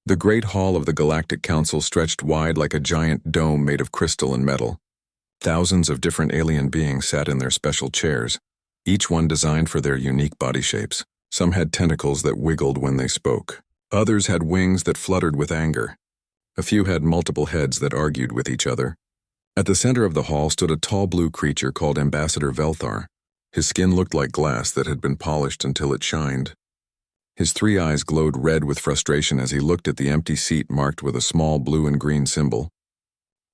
The great hall of the Galactic Council stretched wide like a giant dome made of crystal and metal. Thousands of different alien beings sat in their special chairs, each one designed for their unique body shapes. Some had tentacles that wiggled when they spoke. Others had wings that fluttered with anger. A few had multiple heads that argued with each other. At the center of the hall stood a tall blue creature called Ambassador Velthar. His skin looked like glass that had been polished until it shined. His 3 eyes glowed red with frustration as he looked at the empty seat marked with a small blue and green symbol.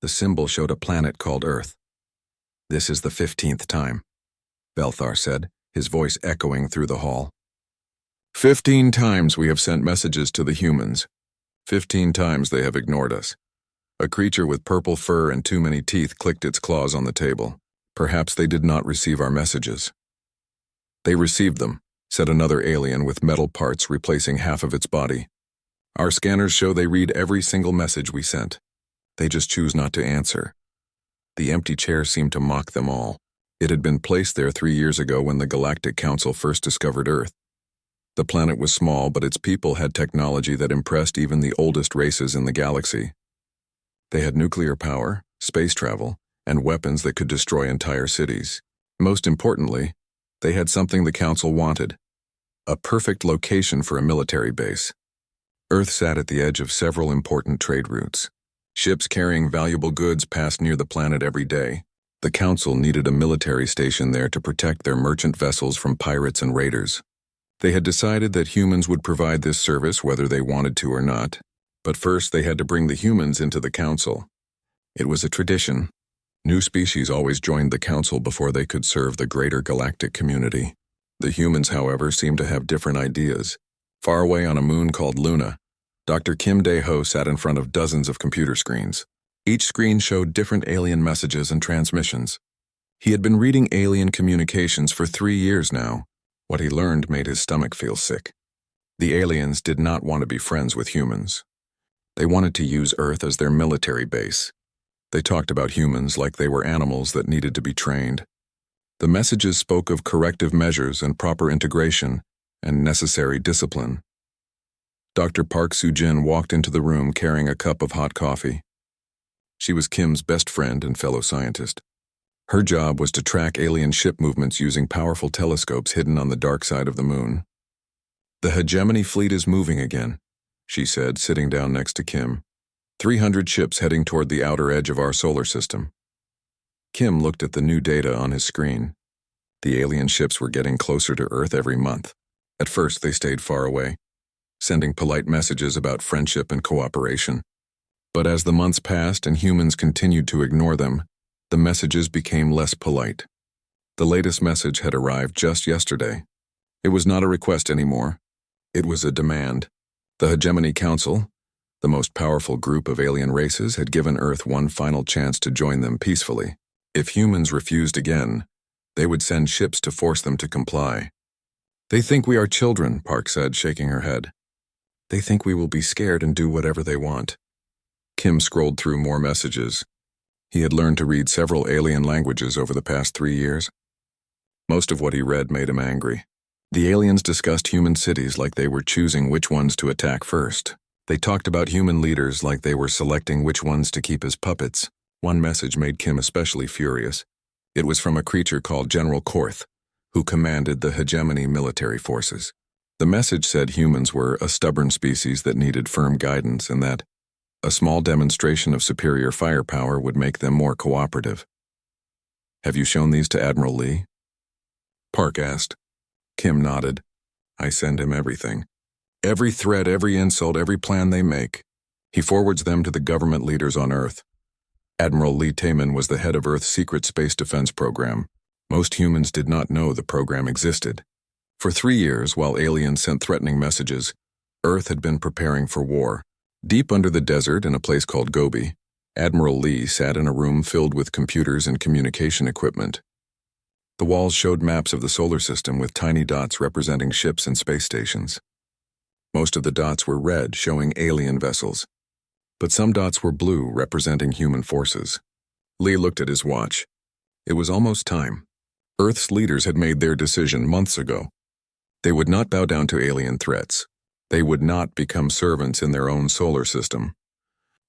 The symbol showed a planet called Earth. "This is the 15th time," Velthar said, his voice echoing through the hall. 15 times we have sent messages to the humans. 15 times they have ignored us." A creature with purple fur and too many teeth clicked its claws on the table. "Perhaps they did not receive our messages." "They received them," said another alien with metal parts replacing half of its body. "Our scanners show they read every single message we sent. They just choose not to answer." The empty chair seemed to mock them all. It had been placed there 3 years ago when the Galactic Council first discovered Earth. The planet was small, but its people had technology that impressed even the oldest races in the galaxy. They had nuclear power, space travel, and weapons that could destroy entire cities. Most importantly, they had something the Council wanted: a perfect location for a military base. Earth sat at the edge of several important trade routes. Ships carrying valuable goods passed near the planet every day. The Council needed a military station there to protect their merchant vessels from pirates and raiders. They had decided that humans would provide this service whether they wanted to or not, but first they had to bring the humans into the Council. It was a tradition. New species always joined the Council before they could serve the greater galactic community. The humans, however, seemed to have different ideas. Far away on a moon called Luna, Dr. Kim Dae-ho sat in front of dozens of computer screens. Each screen showed different alien messages and transmissions. He had been reading alien communications for 3 years now. What he learned made his stomach feel sick. The aliens did not want to be friends with humans. They wanted to use Earth as their military base. They talked about humans like they were animals that needed to be trained. The messages spoke of corrective measures and proper integration and necessary discipline. Dr. Park Soo-jin walked into the room carrying a cup of hot coffee. She was Kim's best friend and fellow scientist. Her job was to track alien ship movements using powerful telescopes hidden on the dark side of the moon. "The hegemony fleet is moving again," she said, sitting down next to Kim. 300 ships heading toward the outer edge of our solar system. Kim looked at the new data on his screen. The alien ships were getting closer to Earth every month. At first, they stayed far away, sending polite messages about friendship and cooperation. But as the months passed and humans continued to ignore them, the messages became less polite. The latest message had arrived just yesterday. It was not a request anymore. It was a demand. The Hegemony Council, the most powerful group of alien races, had given Earth one final chance to join them peacefully. If humans refused again, they would send ships to force them to comply. "They think we are children," Park said, shaking her head. "They think we will be scared and do whatever they want." Kim scrolled through more messages. He had learned to read several alien languages over the past 3 years. Most of what he read made him angry. The aliens discussed human cities like they were choosing which ones to attack first. They talked about human leaders like they were selecting which ones to keep as puppets. One message made Kim especially furious. It was from a creature called General Korth, who commanded the hegemony military forces. The message said humans were a stubborn species that needed firm guidance and that a small demonstration of superior firepower would make them more cooperative. "Have you shown these to Admiral Lee?" Park asked. Kim nodded. "I send him everything. Every threat, every insult, every plan they make. He forwards them to the government leaders on Earth. Admiral Lee Taeman was the head of Earth's secret space defense program. Most humans did not know the program existed. For 3 years, while aliens sent threatening messages, Earth had been preparing for war. Deep under the desert in a place called Gobi, Admiral Lee sat in a room filled with computers and communication equipment. The walls showed maps of the solar system with tiny dots representing ships and space stations. Most of the dots were red, showing alien vessels, but some dots were blue, representing human forces. Lee looked at his watch. It was almost time. Earth's leaders had made their decision months ago. They would not bow down to alien threats. They would not become servants in their own solar system.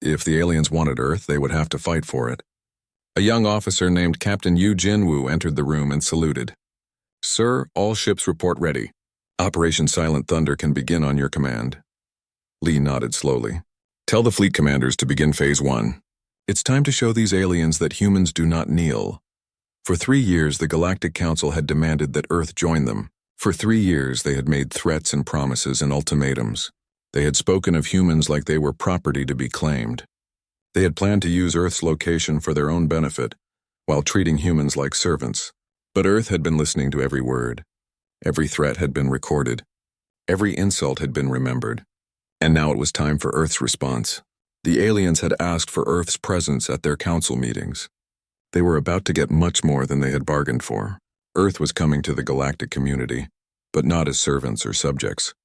If the aliens wanted Earth, they would have to fight for it. A young officer named Captain Yu Jinwoo entered the room and saluted. "Sir, all ships report ready. Operation Silent Thunder can begin on your command." Lee nodded slowly. "Tell the fleet commanders to begin Phase 1. It's time to show these aliens that humans do not kneel." For 3 years, the Galactic Council had demanded that Earth join them. For 3 years, they had made threats and promises and ultimatums. They had spoken of humans like they were property to be claimed. They had planned to use Earth's location for their own benefit, while treating humans like servants. But Earth had been listening to every word. Every threat had been recorded. Every insult had been remembered. And now it was time for Earth's response. The aliens had asked for Earth's presence at their council meetings. They were about to get much more than they had bargained for. Earth was coming to the galactic community, but not as servants or subjects.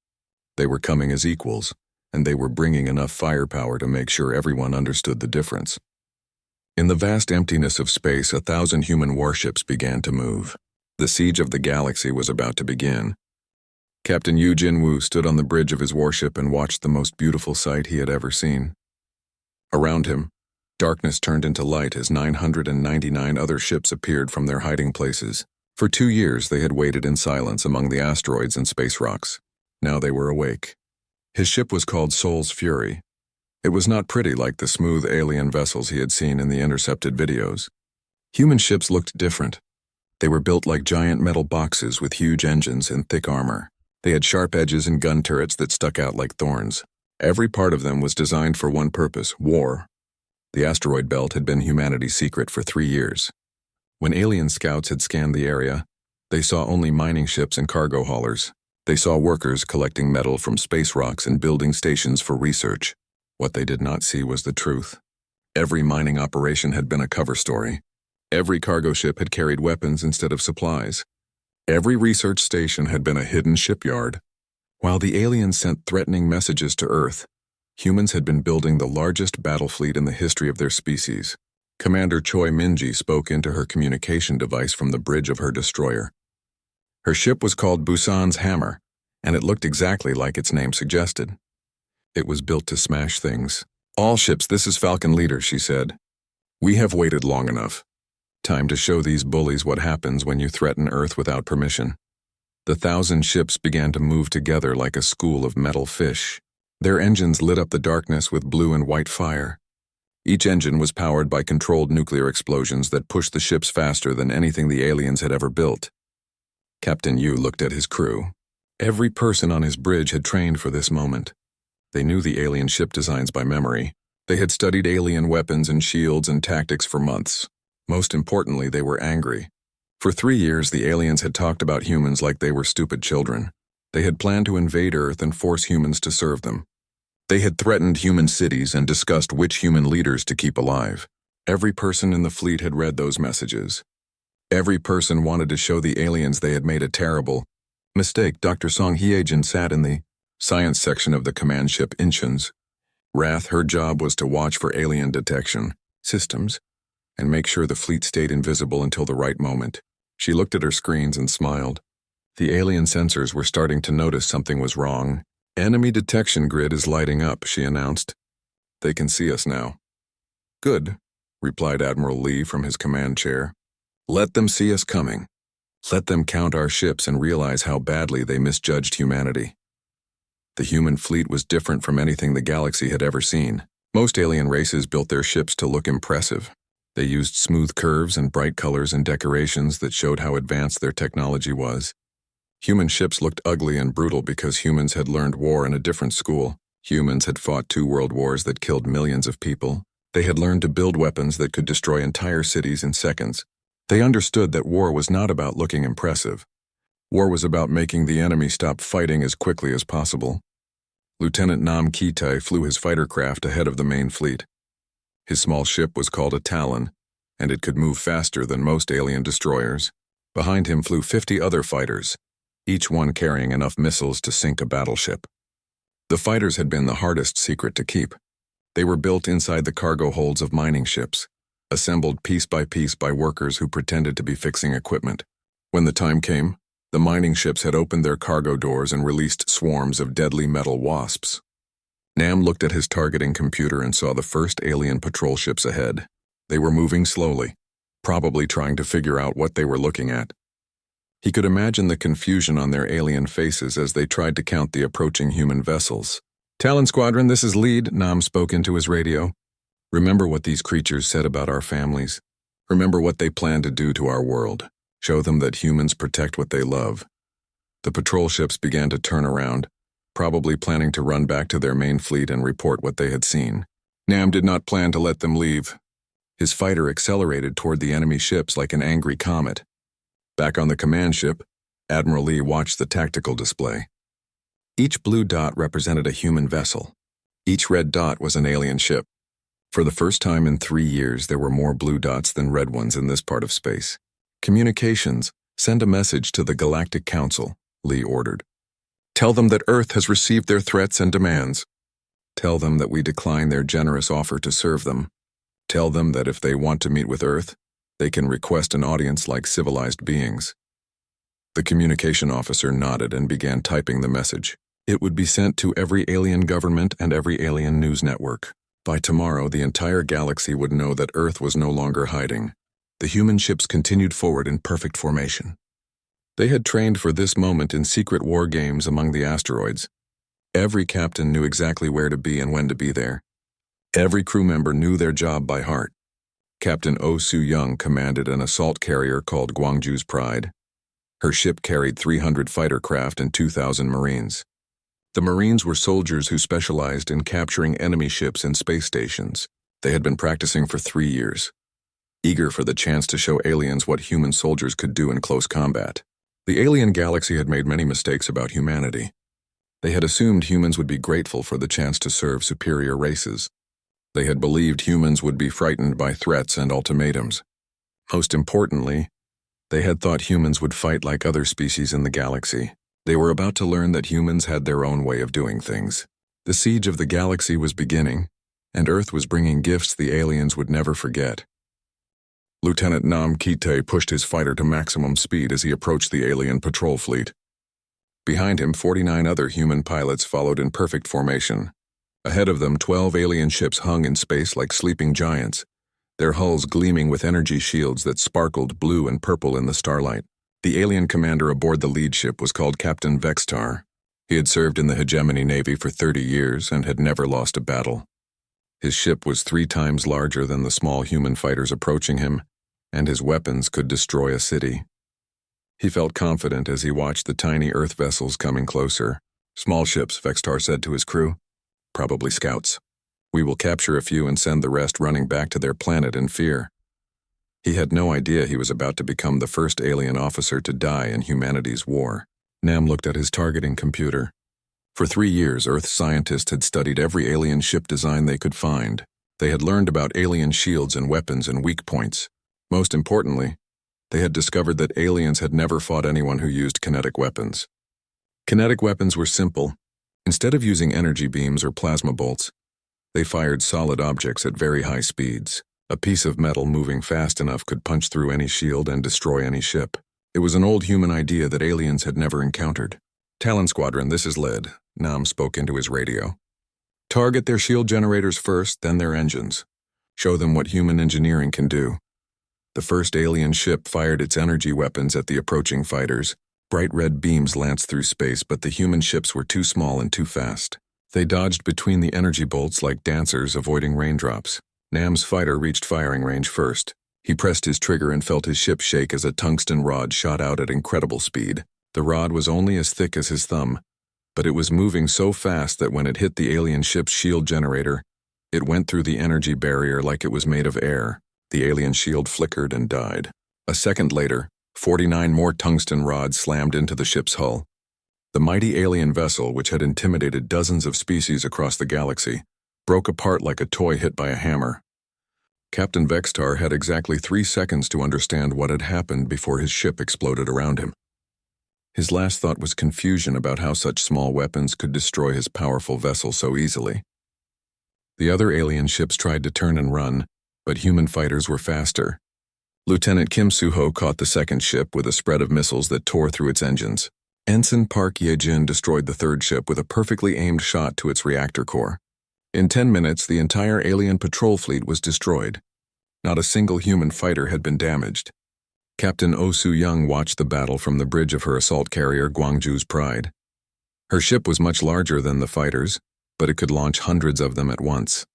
They were coming as equals, and they were bringing enough firepower to make sure everyone understood the difference. In the vast emptiness of space, 1,000 human warships began to move. The siege of the galaxy was about to begin. Captain Yu Jinwoo stood on the bridge of his warship and watched the most beautiful sight he had ever seen. Around him, darkness turned into light as 999 other ships appeared from their hiding places. For 2 years they had waited in silence among the asteroids and space rocks. Now they were awake. His ship was called Soul's Fury. It was not pretty like the smooth alien vessels he had seen in the intercepted videos. Human ships looked different. They were built like giant metal boxes with huge engines and thick armor. They had sharp edges and gun turrets that stuck out like thorns. Every part of them was designed for one purpose: war. The asteroid belt had been humanity's secret for 3 years. When alien scouts had scanned the area, they saw only mining ships and cargo haulers. They saw workers collecting metal from space rocks and building stations for research. What they did not see was the truth. Every mining operation had been a cover story. Every cargo ship had carried weapons instead of supplies. Every research station had been a hidden shipyard. While the aliens sent threatening messages to Earth, humans had been building the largest battle fleet in the history of their species. Commander Choi Minji spoke into her communication device from the bridge of her destroyer. Her ship was called Busan's Hammer, and it looked exactly like its name suggested. It was built to smash things. "All ships, this is Falcon Leader," she said. "We have waited long enough. Time to show these bullies what happens when you threaten Earth without permission." The 1,000 ships began to move together like a school of metal fish. Their engines lit up the darkness with blue and white fire. Each engine was powered by controlled nuclear explosions that pushed the ships faster than anything the aliens had ever built. Captain Yu looked at his crew. Every person on his bridge had trained for this moment. They knew the alien ship designs by memory. They had studied alien weapons and shields and tactics for months. Most importantly, they were angry. For 3 years, the aliens had talked about humans like they were stupid children. They had planned to invade Earth and force humans to serve them. They had threatened human cities and discussed which human leaders to keep alive. Every person in the fleet had read those messages. Every person wanted to show the aliens they had made a terrible mistake. Dr. Song Hyejin sat in the science section of the command ship Incheon's. Wrath, her job was to watch for alien detection systems and make sure the fleet stayed invisible until the right moment. She looked at her screens and smiled. The alien sensors were starting to notice something was wrong. "Enemy detection grid is lighting up," she announced. "They can see us now." "Good," replied Admiral Lee from his command chair. "Let them see us coming. Let them count our ships and realize how badly they misjudged humanity." The human fleet was different from anything the galaxy had ever seen. Most alien races built their ships to look impressive. They used smooth curves and bright colors and decorations that showed how advanced their technology was. Human ships looked ugly and brutal because humans had learned war in a different school. Humans had fought 2 world wars that killed millions of people. They had learned to build weapons that could destroy entire cities in seconds. They understood that war was not about looking impressive. War was about making the enemy stop fighting as quickly as possible. Lieutenant Nam Ki-tae flew his fighter craft ahead of the main fleet. His small ship was called a Talon, and it could move faster than most alien destroyers. Behind him flew 50 other fighters, each one carrying enough missiles to sink a battleship. The fighters had been the hardest secret to keep. They were built inside the cargo holds of mining ships, assembled piece by workers who pretended to be fixing equipment. When the time came, The mining ships had opened their cargo doors and released swarms of deadly metal wasps. Nam looked at his targeting computer and saw the first alien patrol ships ahead. They were moving slowly, probably trying to figure out what they were looking at. He could imagine the confusion on their alien faces as they tried to count the approaching human vessels. "Talon Squadron, this is Lead," Nam spoke into his radio. "Remember what these creatures said about our families. Remember what they plan to do to our world. Show them that humans protect what they love." The patrol ships began to turn around, probably planning to run back to their main fleet and report what they had seen. Nam did not plan to let them leave. His fighter accelerated toward the enemy ships like an angry comet. Back on the command ship, Admiral Lee watched the tactical display. Each blue dot represented a human vessel. Each red dot was an alien ship. For the first time in 3 years, there were more blue dots than red ones in this part of space. "Communications, send a message to the Galactic Council," Lee ordered. "Tell them that Earth has received their threats and demands. Tell them that we decline their generous offer to serve them. Tell them that if they want to meet with Earth, they can request an audience like civilized beings." The communication officer nodded and began typing the message. It would be sent to every alien government and every alien news network. By tomorrow, the entire galaxy would know that Earth was no longer hiding. The human ships continued forward in perfect formation. They had trained for this moment in secret war games among the asteroids. Every captain knew exactly where to be and when to be there. Every crew member knew their job by heart. Captain Oh Soo-young commanded an assault carrier called Gwangju's Pride. Her ship carried 300 fighter craft and 2,000 Marines. The Marines were soldiers who specialized in capturing enemy ships and space stations. They had been practicing for 3 years, eager for the chance to show aliens what human soldiers could do in close combat. The alien galaxy had made many mistakes about humanity. They had assumed humans would be grateful for the chance to serve superior races. They had believed humans would be frightened by threats and ultimatums. Most importantly, they had thought humans would fight like other species in the galaxy. They were about to learn that humans had their own way of doing things. The siege of the galaxy was beginning, and Earth was bringing gifts the aliens would never forget. Lieutenant Nam Kite pushed his fighter to maximum speed as he approached the alien patrol fleet. Behind him, 49 other human pilots followed in perfect formation. Ahead of them, 12 alien ships hung in space like sleeping giants, their hulls gleaming with energy shields that sparkled blue and purple in the starlight. The alien commander aboard the lead ship was called Captain Vextar. He had served in the Hegemony Navy for 30 years and had never lost a battle. His ship was 3 times larger than the small human fighters approaching him, and his weapons could destroy a city. He felt confident as he watched the tiny Earth vessels coming closer. "Small ships," Vextar said to his crew. "Probably scouts. We will capture a few and send the rest running back to their planet in fear." He had no idea he was about to become the first alien officer to die in humanity's war. Nam looked at his targeting computer. For 3 years, Earth scientists had studied every alien ship design they could find. They had learned about alien shields and weapons and weak points. Most importantly, they had discovered that aliens had never fought anyone who used kinetic weapons. Kinetic weapons were simple. Instead of using energy beams or plasma bolts, they fired solid objects at very high speeds. A piece of metal moving fast enough could punch through any shield and destroy any ship. It was an old human idea that aliens had never encountered. "Talon Squadron, this is Led," Nam spoke into his radio. "Target their shield generators first, then their engines. Show them what human engineering can do." The first alien ship fired its energy weapons at the approaching fighters. Bright red beams lanced through space, but the human ships were too small and too fast. They dodged between the energy bolts like dancers avoiding raindrops. Nam's fighter reached firing range first. He pressed his trigger and felt his ship shake as a tungsten rod shot out at incredible speed. The rod was only as thick as his thumb, but it was moving so fast that when it hit the alien ship's shield generator, it went through the energy barrier like it was made of air. The alien shield flickered and died. A second later, 49 more tungsten rods slammed into the ship's hull. The mighty alien vessel, which had intimidated dozens of species across the galaxy, broke apart like a toy hit by a hammer. Captain Vextar had exactly 3 seconds to understand what had happened before his ship exploded around him. His last thought was confusion about how such small weapons could destroy his powerful vessel so easily. The other alien ships tried to turn and run, but human fighters were faster. Lieutenant Kim Soo-ho caught the second ship with a spread of missiles that tore through its engines. Ensign Park Ye-jin destroyed the third ship with a perfectly aimed shot to its reactor core. In 10 minutes, the entire alien patrol fleet was destroyed. Not a single human fighter had been damaged. Captain Oh Soo-young watched the battle from the bridge of her assault carrier Gwangju's Pride. Her ship was much larger than the fighters, but it could launch hundreds of them at once.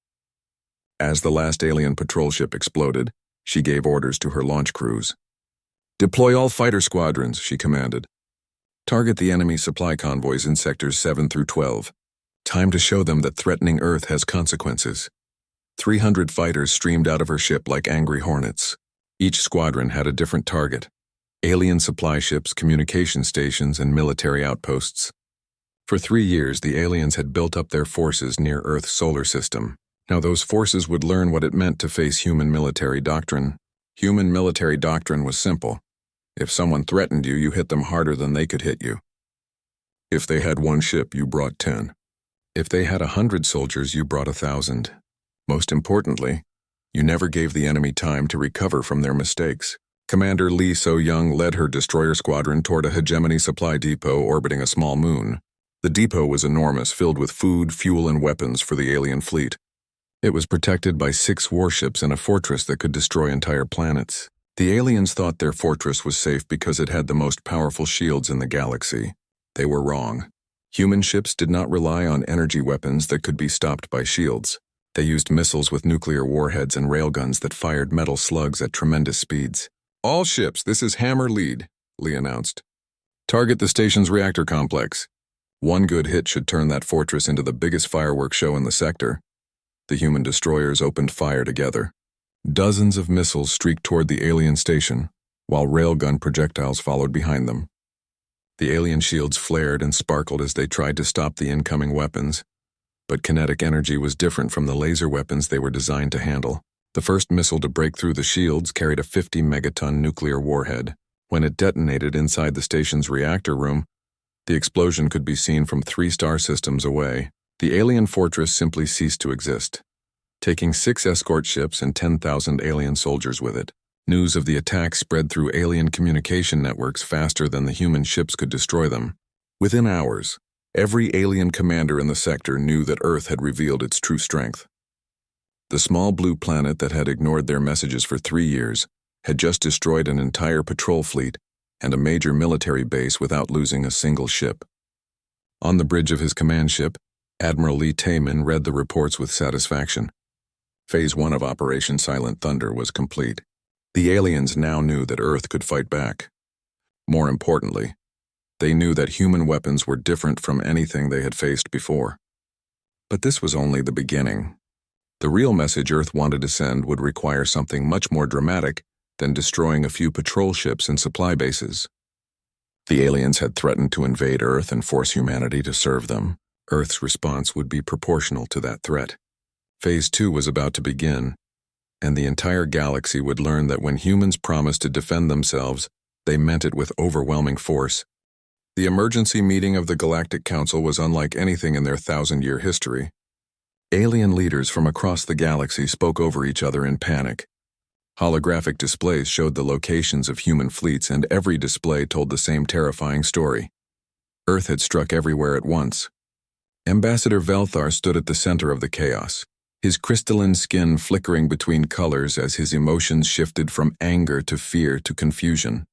As the last alien patrol ship exploded, she gave orders to her launch crews. "Deploy all fighter squadrons," she commanded. "Target the enemy supply convoys in sectors 7 through 12. Time to show them that threatening Earth has consequences." 300 fighters streamed out of her ship like angry hornets. Each squadron had a different target: alien supply ships, communication stations, and military outposts. For 3 years, the aliens had built up their forces near Earth's solar system. Now those forces would learn what it meant to face human military doctrine. Human military doctrine was simple. If someone threatened you, you hit them harder than they could hit you. If they had 1 ship, you brought 10. If they had 100 soldiers, you brought 1,000. Most importantly, you never gave the enemy time to recover from their mistakes. Commander Lee So-young led her destroyer squadron toward a hegemony supply depot orbiting a small moon. The depot was enormous, filled with food, fuel, and weapons for the alien fleet. It was protected by 6 warships and a fortress that could destroy entire planets. The aliens thought their fortress was safe because it had the most powerful shields in the galaxy. They were wrong. Human ships did not rely on energy weapons that could be stopped by shields. They used missiles with nuclear warheads and railguns that fired metal slugs at tremendous speeds. "All ships, this is Hammer Lead," Lee announced. "Target the station's reactor complex. 1 good hit should turn that fortress into the biggest fireworks show in the sector." The human destroyers opened fire together. Dozens of missiles streaked toward the alien station, while railgun projectiles followed behind them. The alien shields flared and sparkled as they tried to stop the incoming weapons, but kinetic energy was different from the laser weapons they were designed to handle. The first missile to break through the shields carried a 50-megaton nuclear warhead. When it detonated inside the station's reactor room, the explosion could be seen from 3 star systems away. The alien fortress simply ceased to exist, taking 6 escort ships and 10,000 alien soldiers with it. News of the attack spread through alien communication networks faster than the human ships could destroy them. Within hours, every alien commander in the sector knew that Earth had revealed its true strength. The small blue planet that had ignored their messages for 3 years had just destroyed an entire patrol fleet and a major military base without losing a single ship. On the bridge of his command ship, Admiral Lee Taemin read the reports with satisfaction. Phase 1 of Operation Silent Thunder was complete. The aliens now knew that Earth could fight back. More importantly, they knew that human weapons were different from anything they had faced before. But this was only the beginning. The real message Earth wanted to send would require something much more dramatic than destroying a few patrol ships and supply bases. The aliens had threatened to invade Earth and force humanity to serve them. Earth's response would be proportional to that threat. Phase 2 was about to begin, and the entire galaxy would learn that when humans promised to defend themselves, they meant it with overwhelming force. The emergency meeting of the Galactic Council was unlike anything in their 1,000-year history. Alien leaders from across the galaxy spoke over each other in panic. Holographic displays showed the locations of human fleets, and every display told the same terrifying story. Earth had struck everywhere at once. Ambassador Velthar stood at the center of the chaos, his crystalline skin flickering between colors as his emotions shifted from anger to fear to confusion.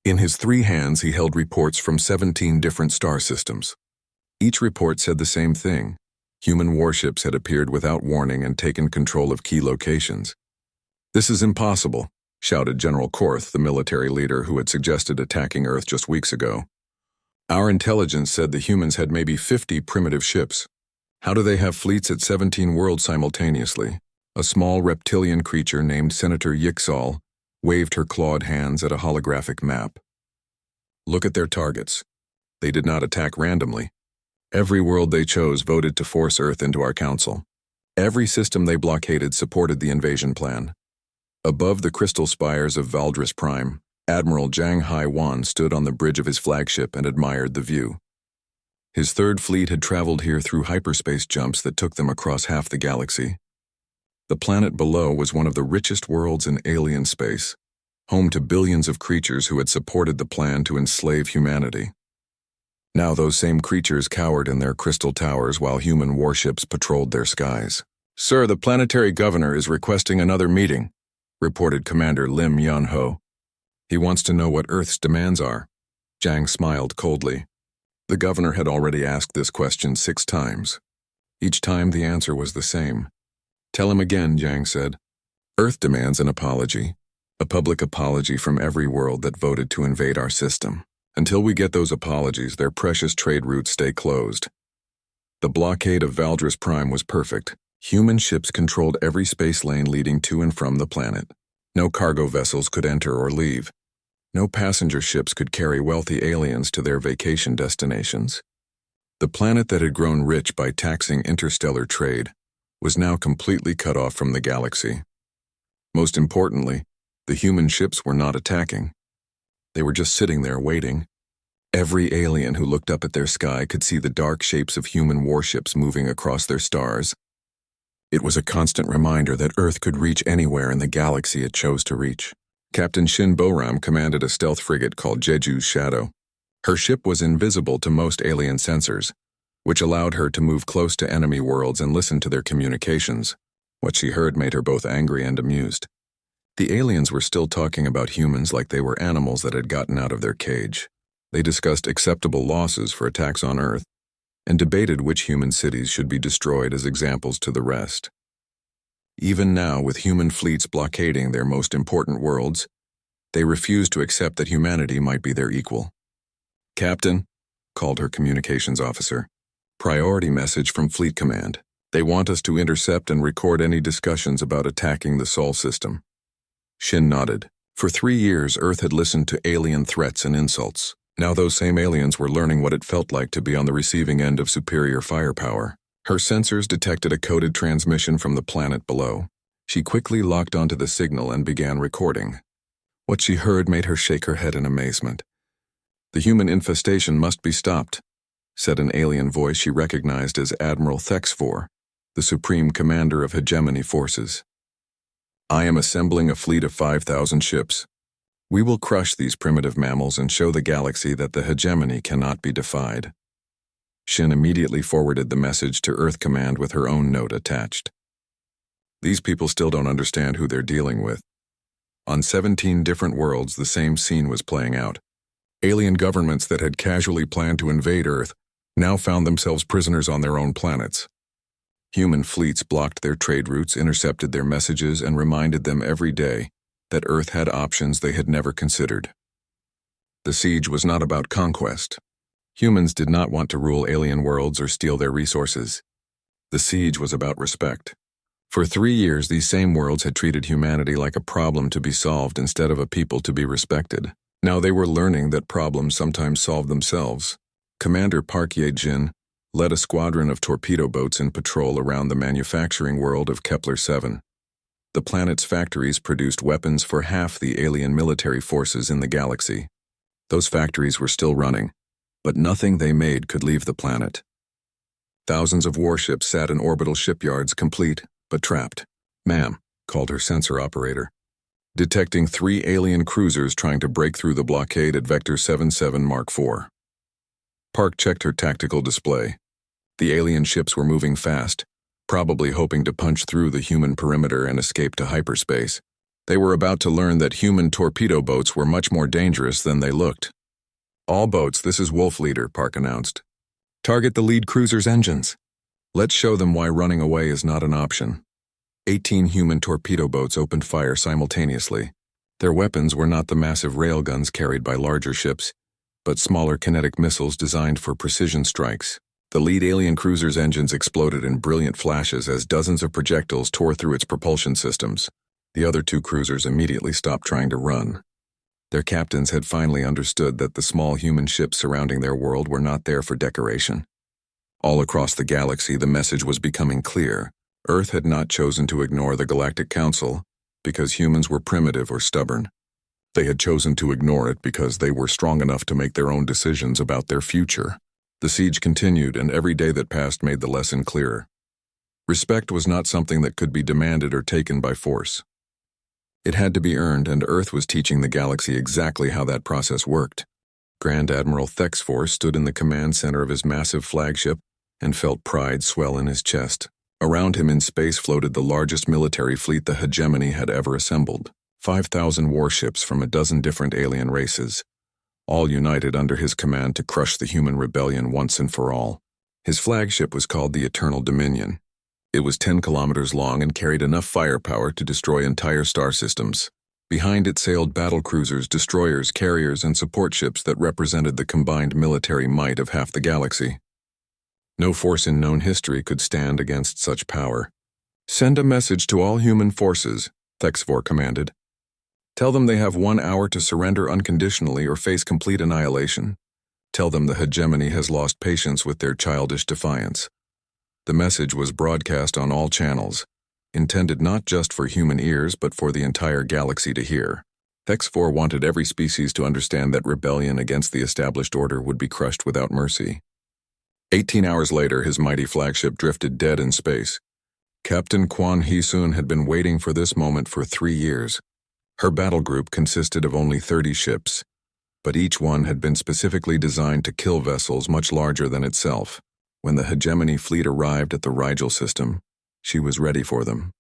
In his 3 hands, he held reports from 17 different star systems. Each report said the same thing. Human warships had appeared without warning and taken control of key locations. "This is impossible," shouted General Korth, the military leader who had suggested attacking Earth just weeks ago. "Our intelligence said the humans had maybe 50 primitive ships. How do they have fleets at 17 worlds simultaneously?" A small reptilian creature named Senator Yixal waved her clawed hands at a holographic map. "Look at their targets. They did not attack randomly. Every world they chose voted to force Earth into our council. Every system they blockaded supported the invasion plan." Above the crystal spires of Valdris Prime, Admiral Zhang Hai-wan stood on the bridge of his flagship and admired the view. His 3rd fleet had traveled here through hyperspace jumps that took them across half the galaxy. The planet below was one of the richest worlds in alien space, home to billions of creatures who had supported the plan to enslave humanity. Now those same creatures cowered in their crystal towers while human warships patrolled their skies. "Sir, the planetary governor is requesting another meeting," reported Commander Lim Yun-ho. "He wants to know what Earth's demands are." Zhang smiled coldly. The governor had already asked this question 6 times. Each time the answer was the same. "Tell him again," Zhang said. "Earth demands an apology. A public apology from every world that voted to invade our system. Until we get those apologies, their precious trade routes stay closed." The blockade of Valdris Prime was perfect. Human ships controlled every space lane leading to and from the planet. No cargo vessels could enter or leave. No passenger ships could carry wealthy aliens to their vacation destinations. The planet that had grown rich by taxing interstellar trade was now completely cut off from the galaxy. Most importantly, the human ships were not attacking. They were just sitting there waiting. Every alien who looked up at their sky could see the dark shapes of human warships moving across their stars. It was a constant reminder that Earth could reach anywhere in the galaxy it chose to reach. Captain Shin Boram commanded a stealth frigate called Jeju's Shadow. Her ship was invisible to most alien sensors, which allowed her to move close to enemy worlds and listen to their communications. What she heard made her both angry and amused. The aliens were still talking about humans like they were animals that had gotten out of their cage. They discussed acceptable losses for attacks on Earth and debated which human cities should be destroyed as examples to the rest. Even now, with human fleets blockading their most important worlds, they refused to accept that humanity might be their equal. "Captain," called her communications officer, "priority message from Fleet Command. They want us to intercept and record any discussions about attacking the Sol system." Shin nodded. For 3 years, Earth had listened to alien threats and insults. Now those same aliens were learning what it felt like to be on the receiving end of superior firepower. Her sensors detected a coded transmission from the planet below. She quickly locked onto the signal and began recording. What she heard made her shake her head in amazement. "The human infestation must be stopped," said an alien voice she recognized as Admiral Thexfor, the supreme commander of hegemony forces. "I am assembling a fleet of 5,000 ships. We will crush these primitive mammals and show the galaxy that the hegemony cannot be defied." Shin immediately forwarded the message to Earth Command with her own note attached. "These people still don't understand who they're dealing with." On 17 different worlds, the same scene was playing out. Alien governments that had casually planned to invade Earth now found themselves prisoners on their own planets. Human fleets blocked their trade routes, intercepted their messages, and reminded them every day that Earth had options they had never considered. The siege was not about conquest. Humans did not want to rule alien worlds or steal their resources. The siege was about respect. For 3 years, these same worlds had treated humanity like a problem to be solved instead of a people to be respected. Now they were learning that problems sometimes solve themselves. Commander Park Ye-jin led a squadron of torpedo boats in patrol around the manufacturing world of Kepler-7. The planet's factories produced weapons for half the alien military forces in the galaxy. Those factories were still running, but nothing they made could leave the planet. Thousands of warships sat in orbital shipyards, complete but trapped. "Ma'am," called her sensor operator, detecting 3 alien cruisers trying to break through the blockade at Vector 77 Mark IV. Park checked her tactical display. The alien ships were moving fast, probably hoping to punch through the human perimeter and escape to hyperspace. They were about to learn that human torpedo boats were much more dangerous than they looked. "All boats, this is Wolf Leader," Park announced. "Target the lead cruiser's engines. Let's show them why running away is not an option." 18 human torpedo boats opened fire simultaneously. Their weapons were not the massive railguns carried by larger ships, but smaller kinetic missiles designed for precision strikes. The lead alien cruiser's engines exploded in brilliant flashes as dozens of projectiles tore through its propulsion systems. The other 2 cruisers immediately stopped trying to run. Their captains had finally understood that the small human ships surrounding their world were not there for decoration. All across the galaxy, the message was becoming clear. Earth had not chosen to ignore the Galactic Council because humans were primitive or stubborn. They had chosen to ignore it because they were strong enough to make their own decisions about their future. The siege continued, and every day that passed made the lesson clearer. Respect was not something that could be demanded or taken by force. It had to be earned, and Earth was teaching the galaxy exactly how that process worked. Grand Admiral Thexfor stood in the command center of his massive flagship and felt pride swell in his chest. Around him in space floated the largest military fleet the hegemony had ever assembled. 5,000 warships from a dozen different alien races, all united under his command to crush the human rebellion once and for all. His flagship was called the Eternal Dominion. It was 10 kilometers long and carried enough firepower to destroy entire star systems. Behind it sailed battlecruisers, destroyers, carriers, and support ships that represented the combined military might of half the galaxy. No force in known history could stand against such power. "Send a message to all human forces," Thexfor commanded. "Tell them they have 1 hour to surrender unconditionally or face complete annihilation. Tell them the hegemony has lost patience with their childish defiance." The message was broadcast on all channels, intended not just for human ears but for the entire galaxy to hear. Thexfor wanted every species to understand that rebellion against the established order would be crushed without mercy. 18 hours later, his mighty flagship drifted dead in space. Captain Quan Heesun had been waiting for this moment for 3 years. Her battle group consisted of only 30 ships, but each one had been specifically designed to kill vessels much larger than itself. When the hegemony fleet arrived at the Rigel system, she was ready for them.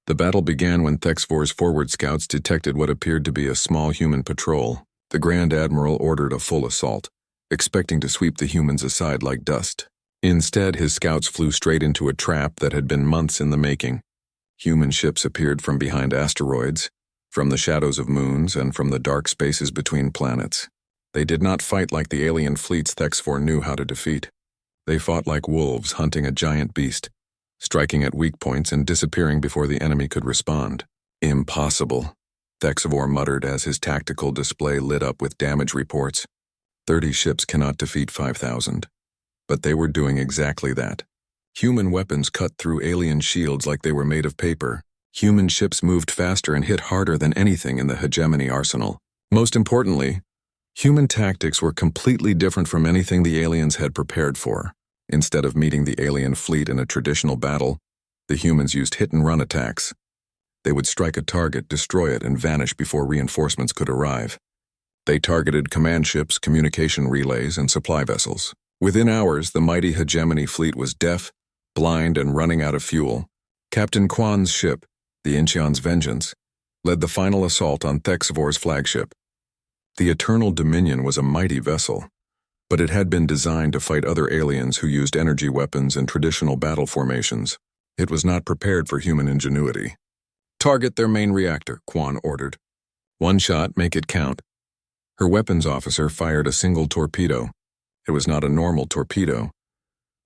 The battle began when Thexfor's forward scouts detected what appeared to be a small human patrol. The Grand Admiral ordered a full assault, expecting to sweep the humans aside like dust. Instead, his scouts flew straight into a trap that had been months in the making. Human ships appeared from behind asteroids, from the shadows of moons, and from the dark spaces between planets. They did not fight like the alien fleets Thexfor knew how to defeat. They fought like wolves hunting a giant beast, striking at weak points and disappearing before the enemy could respond. "Impossible," Thexfor muttered as his tactical display lit up with damage reports. 30 ships cannot defeat 5,000. But they were doing exactly that. Human weapons cut through alien shields like they were made of paper. Human ships moved faster and hit harder than anything in the hegemony arsenal. Most importantly, human tactics were completely different from anything the aliens had prepared for. Instead of meeting the alien fleet in a traditional battle, the humans used hit-and-run attacks. They would strike a target, destroy it, and vanish before reinforcements could arrive. They targeted command ships, communication relays, and supply vessels. Within hours, the mighty hegemony fleet was deaf, blind, and running out of fuel. Captain Quan's ship, the Incheon's Vengeance, led the final assault on Thexvor's flagship. The Eternal Dominion was a mighty vessel, but it had been designed to fight other aliens who used energy weapons and traditional battle formations. It was not prepared for human ingenuity. "Target their main reactor," Quan ordered. "One shot, make it count." Her weapons officer fired a single torpedo. It was not a normal torpedo,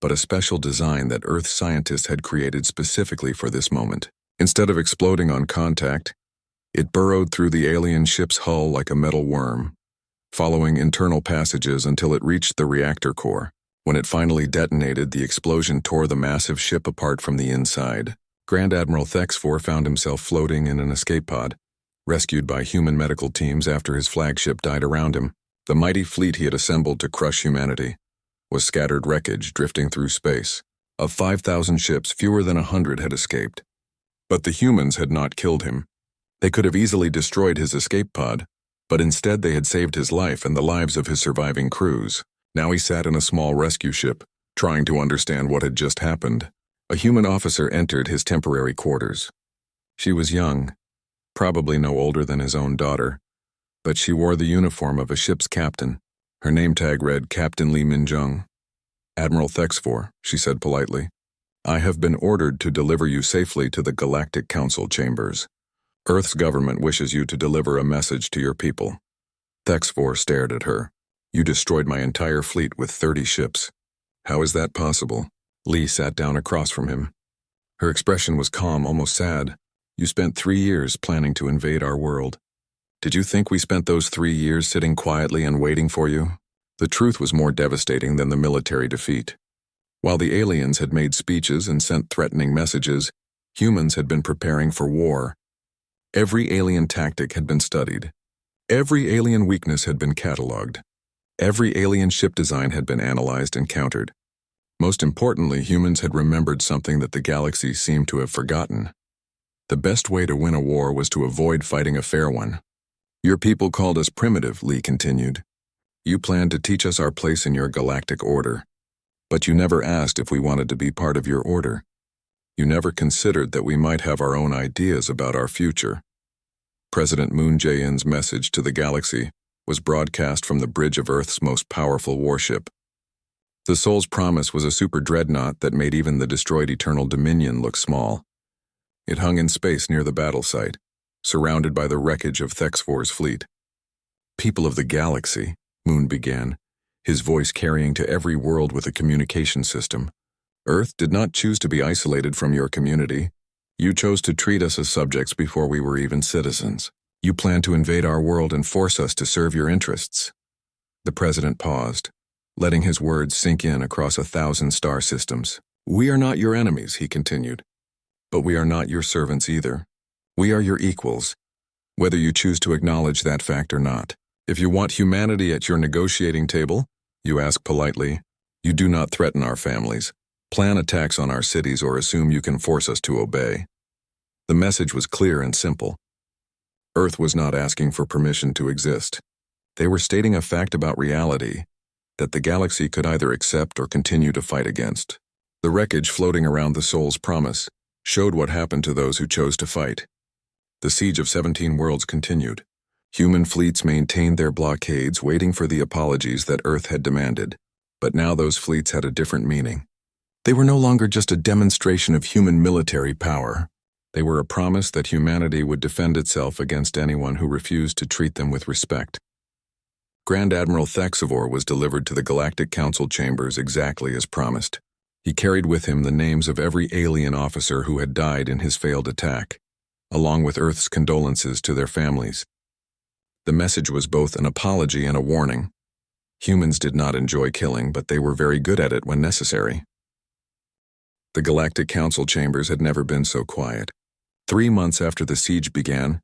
but a special design that Earth scientists had created specifically for this moment. Instead of exploding on contact, it burrowed through the alien ship's hull like a metal worm, following internal passages until it reached the reactor core. When it finally detonated, the explosion tore the massive ship apart from the inside. Grand Admiral Thexfor found himself floating in an escape pod, rescued by human medical teams after his flagship died around him. The mighty fleet he had assembled to crush humanity was scattered wreckage drifting through space. Of 5,000 ships, fewer than 100 had escaped. But the humans had not killed him. They could have easily destroyed his escape pod, but instead they had saved his life and the lives of his surviving crews. Now he sat in a small rescue ship, trying to understand what had just happened. A human officer entered his temporary quarters. She was young, probably no older than his own daughter, but she wore the uniform of a ship's captain. Her name tag read Captain Lee Minjung. "Admiral Thexfor," she said politely, "I have been ordered to deliver you safely to the Galactic Council chambers. Earth's government wishes you to deliver a message to your people." Thexfor stared at her. "You destroyed my entire fleet with 30 ships. How is that possible?" Lee sat down across from him. Her expression was calm, almost sad. "You spent 3 years planning to invade our world. Did you think we spent those 3 years sitting quietly and waiting for you?" The truth was more devastating than the military defeat. While the aliens had made speeches and sent threatening messages, humans had been preparing for war. Every alien tactic had been studied. Every alien weakness had been catalogued. Every alien ship design had been analyzed and countered. Most importantly, humans had remembered something that the galaxy seemed to have forgotten. The best way to win a war was to avoid fighting a fair one. Your people called us primitive, Lee continued. You planned to teach us our place in your galactic order. But you never asked if we wanted to be part of your order. You never considered that we might have our own ideas about our future. President Moon Jae-in's message to the galaxy was broadcast from the bridge of Earth's most powerful warship. The Soul's Promise was a super dreadnought that made even the destroyed Eternal Dominion look small. It hung in space near the battle site, surrounded by the wreckage of Thexvor's fleet. People of the galaxy, Moon began, his voice carrying to every world with a communication system. Earth did not choose to be isolated from your community. You chose to treat us as subjects before we were even citizens. You planned to invade our world and force us to serve your interests. The president paused, letting his words sink in across 1,000 star systems. We are not your enemies, he continued. But we are not your servants either. We are your equals, whether you choose to acknowledge that fact or not. If you want humanity at your negotiating table, you ask politely, you do not threaten our families, plan attacks on our cities, or assume you can force us to obey. The message was clear and simple. Earth was not asking for permission to exist. They were stating a fact about reality that the galaxy could either accept or continue to fight against. The wreckage floating around the Soul's Promise showed what happened to those who chose to fight. The siege of 17 worlds continued. Human fleets maintained their blockades, waiting for the apologies that Earth had demanded. But now those fleets had a different meaning. They were no longer just a demonstration of human military power. They were a promise that humanity would defend itself against anyone who refused to treat them with respect. Grand Admiral Thexvor was delivered to the Galactic Council chambers exactly as promised. He carried with him the names of every alien officer who had died in his failed attack, along with Earth's condolences to their families. The message was both an apology and a warning. Humans did not enjoy killing, but they were very good at it when necessary. The Galactic Council chambers had never been so quiet. 3 months after the siege began,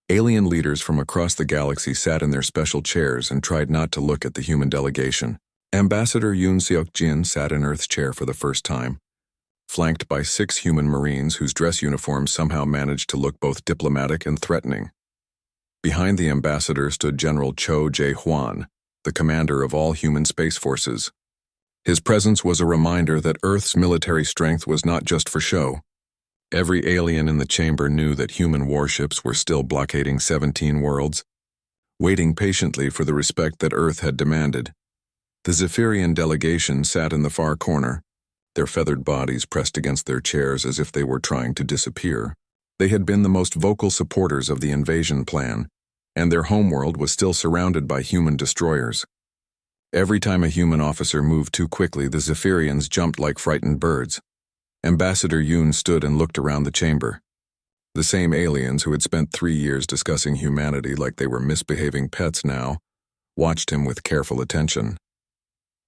alien leaders from across the galaxy sat in their special chairs and tried not to look at the human delegation. Ambassador Yoon Seok-jin sat in Earth's chair for the first time, flanked by 6 human Marines whose dress uniforms somehow managed to look both diplomatic and threatening. Behind the ambassador stood General Cho Jae-hwan, the commander of all human space forces. His presence was a reminder that Earth's military strength was not just for show. Every alien in the chamber knew that human warships were still blockading 17 worlds, waiting patiently for the respect that Earth had demanded. The Zephyrian delegation sat in the far corner, their feathered bodies pressed against their chairs as if they were trying to disappear. They had been the most vocal supporters of the invasion plan, and their homeworld was still surrounded by human destroyers. Every time a human officer moved too quickly, the Zephyrians jumped like frightened birds. Ambassador Yoon stood and looked around the chamber. The same aliens who had spent 3 years discussing humanity like they were misbehaving pets now watched him with careful attention.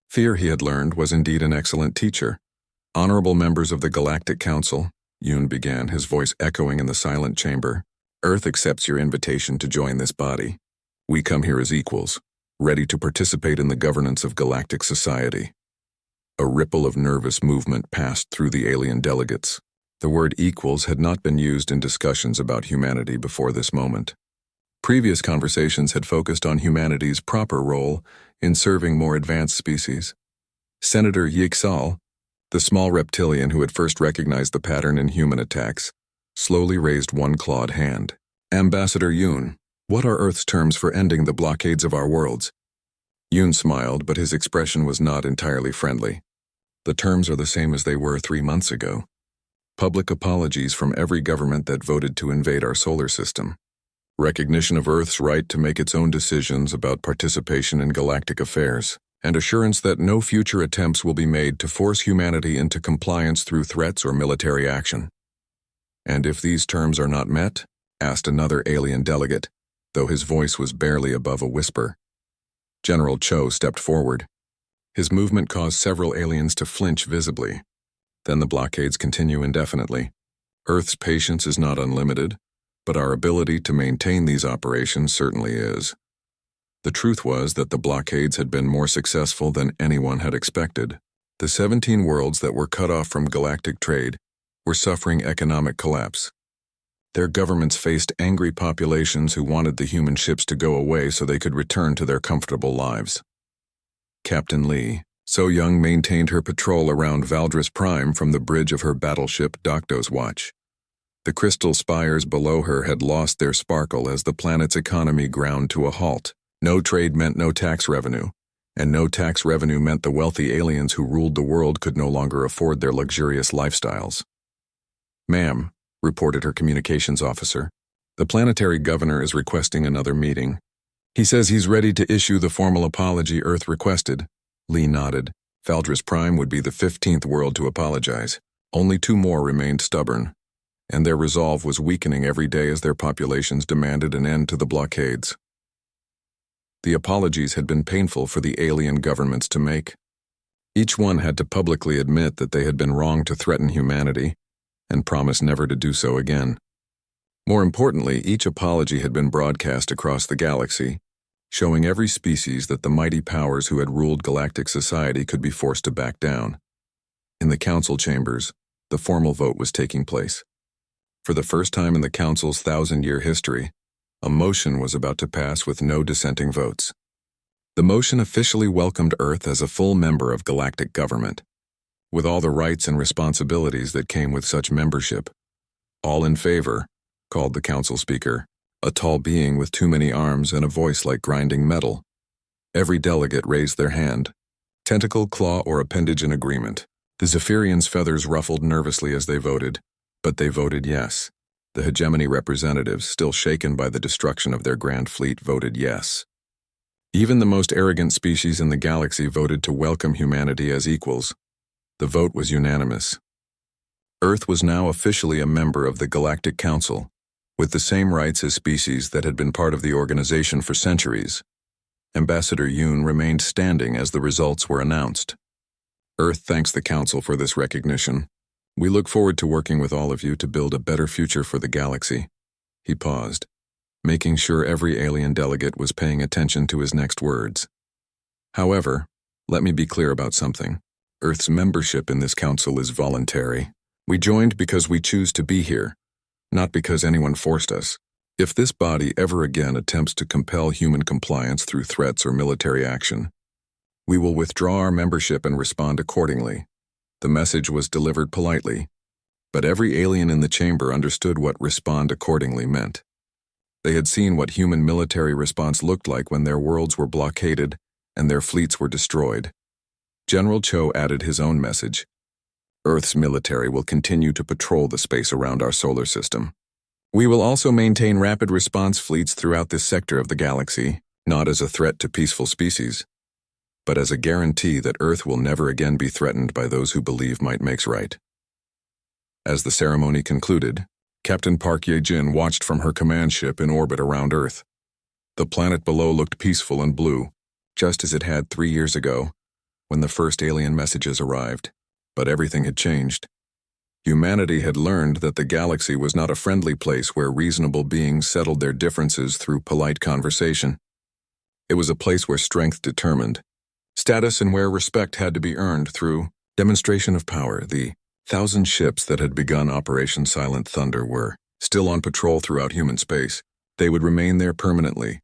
Fear, he had learned, was indeed an excellent teacher. Honorable members of the Galactic Council, Yoon began, his voice echoing in the silent chamber, Earth accepts your invitation to join this body. We come here as equals, ready to participate in the governance of galactic society. A ripple of nervous movement passed through the alien delegates. The word equals had not been used in discussions about humanity before this moment. Previous conversations had focused on humanity's proper role in serving more advanced species. Senator Yixal, the small reptilian who had first recognized the pattern in human attacks, slowly raised one clawed hand. Ambassador Yoon, what are Earth's terms for ending the blockades of our worlds? Yoon smiled, but his expression was not entirely friendly. The terms are the same as they were 3 months ago. Public apologies from every government that voted to invade our solar system. Recognition of Earth's right to make its own decisions about participation in galactic affairs, and assurance that no future attempts will be made to force humanity into compliance through threats or military action. And if these terms are not met, asked another alien delegate, though his voice was barely above a whisper. General Cho stepped forward. His movement caused several aliens to flinch visibly. Then the blockades continue indefinitely. Earth's patience is not unlimited, but our ability to maintain these operations certainly is. The truth was that the blockades had been more successful than anyone had expected. The 17 worlds that were cut off from galactic trade were suffering economic collapse. Their governments faced angry populations who wanted the human ships to go away so they could return to their comfortable lives. Captain Lee, So Young, maintained her patrol around Valdris Prime from the bridge of her battleship Docto's Watch. The crystal spires below her had lost their sparkle as the planet's economy ground to a halt. No trade meant no tax revenue, and no tax revenue meant the wealthy aliens who ruled the world could no longer afford their luxurious lifestyles. "Ma'am," reported her communications officer, "the planetary governor is requesting another meeting. He says he's ready to issue the formal apology Earth requested." Lee nodded. Valdris Prime would be the 15th world to apologize. Only 2 more remained stubborn, and their resolve was weakening every day as their populations demanded an end to the blockades. The apologies had been painful for the alien governments to make. Each one had to publicly admit that they had been wrong to threaten humanity, and promise never to do so again. More importantly, each apology had been broadcast across the galaxy, showing every species that the mighty powers who had ruled galactic society could be forced to back down. In the council chambers, the formal vote was taking place. For the first time in the council's 1,000-year history, a motion was about to pass with no dissenting votes. The motion officially welcomed Earth as a full member of galactic government, with all the rights and responsibilities that came with such membership. "All in favor," called the council speaker, a tall being with too many arms and a voice like grinding metal. Every delegate raised their hand, tentacle, claw, or appendage in agreement. The Zephyrians' feathers ruffled nervously as they voted, but they voted yes. The hegemony representatives, still shaken by the destruction of their grand fleet, voted yes. Even the most arrogant species in the galaxy voted to welcome humanity as equals. The vote was unanimous. Earth was now officially a member of the Galactic Council, with the same rights as species that had been part of the organization for centuries. Ambassador Yoon remained standing as the results were announced. "Earth thanks the Council for this recognition. We look forward to working with all of you to build a better future for the galaxy." He paused, making sure every alien delegate was paying attention to his next words. "However, let me be clear about something. Earth's membership in this council is voluntary. We joined because we choose to be here, not because anyone forced us. If this body ever again attempts to compel human compliance through threats or military action, we will withdraw our membership and respond accordingly." The message was delivered politely, but every alien in the chamber understood what "respond accordingly" meant. They had seen what human military response looked like when their worlds were blockaded and their fleets were destroyed. General Cho added his own message. "Earth's military will continue to patrol the space around our solar system. We will also maintain rapid response fleets throughout this sector of the galaxy, not as a threat to peaceful species, but as a guarantee that Earth will never again be threatened by those who believe might makes right." As the ceremony concluded, Captain Park Ye-jin watched from her command ship in orbit around Earth. The planet below looked peaceful and blue, just as it had 3 years ago, when the first alien messages arrived. But everything had changed. Humanity had learned that the galaxy was not a friendly place where reasonable beings settled their differences through polite conversation. It was a place where strength determined status and where respect had to be earned through demonstration of power. The 1,000 ships that had begun Operation Silent Thunder were still on patrol throughout human space. They would remain there permanently,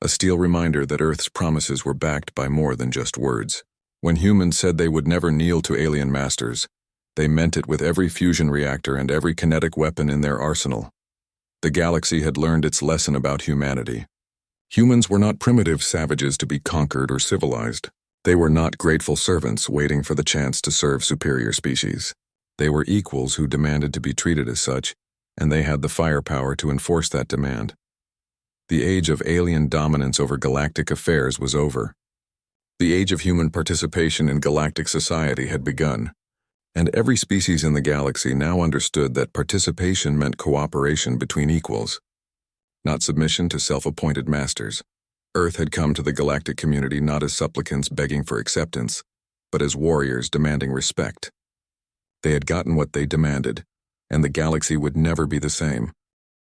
a steel reminder that Earth's promises were backed by more than just words. When humans said they would never kneel to alien masters, they meant it with every fusion reactor and every kinetic weapon in their arsenal. The galaxy had learned its lesson about humanity. Humans were not primitive savages to be conquered or civilized. They were not grateful servants waiting for the chance to serve superior species. They were equals who demanded to be treated as such, and they had the firepower to enforce that demand. The age of alien dominance over galactic affairs was over. The age of human participation in galactic society had begun, and every species in the galaxy now understood that participation meant cooperation between equals, not submission to self-appointed masters. Earth had come to the galactic community not as supplicants begging for acceptance, but as warriors demanding respect. They had gotten what they demanded, and the galaxy would never be the same.